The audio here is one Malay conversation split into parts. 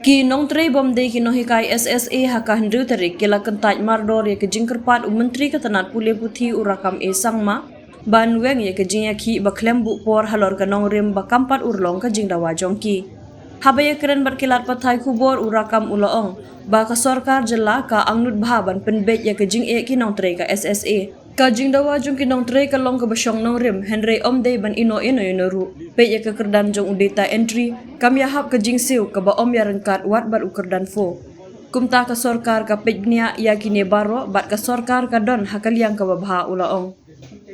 Ki nong trei bomde ki no hikai SSA haka hendru tarik kila kentaj mardor ya kejing kerpat menteri ketenat pule puthi urakam sangma ban weng ya kejing ya ki baklem bu por halor kanong rim bakampat urlong kejing dawa jongki. Habaya keren berkilat patai kubor urakam ulaong ba ka sorkar jela ka angnut bahaban penbet ya kejing ki nong trei ka SSA. Kajing dawa jong kinong tre kalong ke basyong nong rim Henry Omde ban ino ru pe ya ke kerdan jong udeta entry kam ya hap kajing siu ke ba om ya rengkat wat bat ukerdan fo kumta ke sorkar ka pejnia ya kini baro bat ke sorkar ka don hakaliang ke babha ulaong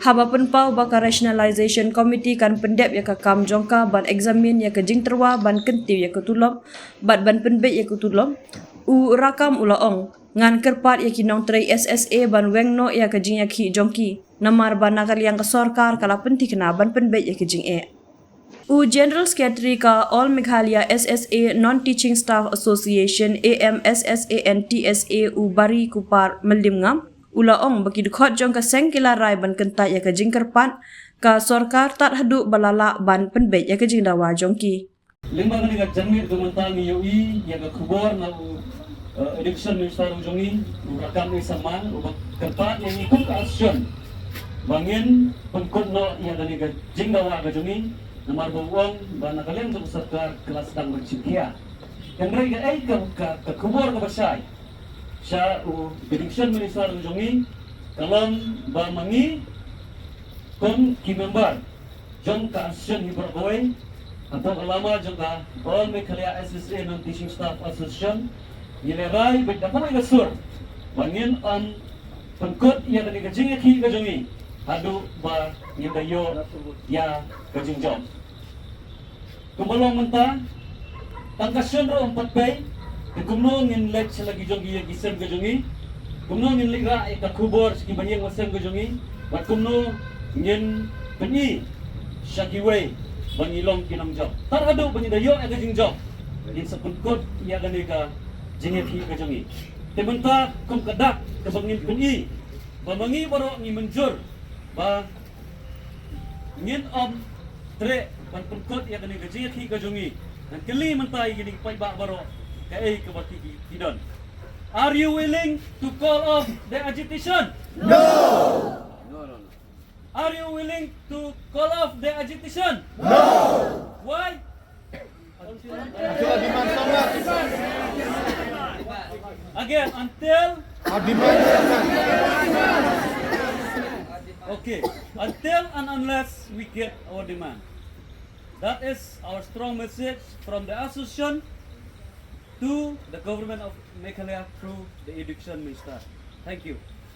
haba penpau ba ka rationalization committee kan pendep ya ka kam jongka ban examine ya kajing terwa ban kentiu ya ke tulom bat ban penbet ya ke tulom u rakam ulaong ngan kerpat ya kinong tray SSA ban weng no ya kajing ya ki jongki namar ban nakal yang ke sorkar kala penti kena ban penbet ya kajing u General Secretary ka All Meghalaya SSA Non-Teaching Staff Association AMSSANTSA u Bari Kupar Melim ngam ulaong baki dukot jong ka sengkila rai ban kentat ya kajing kerpat ka sorkar tat hadu balala ban penbet ya kajing dawa jongki limbangan dengan jamir kemental ni yoi yang kubur na election minister ujongi rakam ni sama ubak kerpat yang ikut ke action bangin pengkut no yang dari jinggawa ujongi nomor buang bana kalian untuk serta kelas sedang bercikia yang mereka ke kubur ke besai sya election minister ujongi kalau bamangi kon ki member jong ke action hiberboy atau ulama juga All Meghalaya SSA Non-Teaching Staff Association nilerai berdapat igasur bangin pengkut yang dari kajing ki kajongi hadu ba yang dayo ya kajing jom kumulong menta tangkasyon ro 4 bay kumno ngin lek selagi jongi ya gisem kajongi kumno ngin ligra ka kubor ski banyang wasem kajongi bat kumno ngin penyi shakiway bangilong kinamjok tarado banyidayo aga jingjok in sa pengkut ya gani ka jingit hi ka jongi tementa kum kadak ka bangin puni bamangi baro ni menjur ba ngin tre ban pengkut ya gani ka jingit hi ka jongi dan keli mentai gini pai ba baro ka ei ka bati tidon. Are you willing to call off the agitation? No! Are you willing to call off the agitation? No! Why? Until demand sangat. Again, until? Demand sangat. Okay, until and unless we get our demand. That is our strong message from the association to the government of Meghalaya through the education minister. Thank you.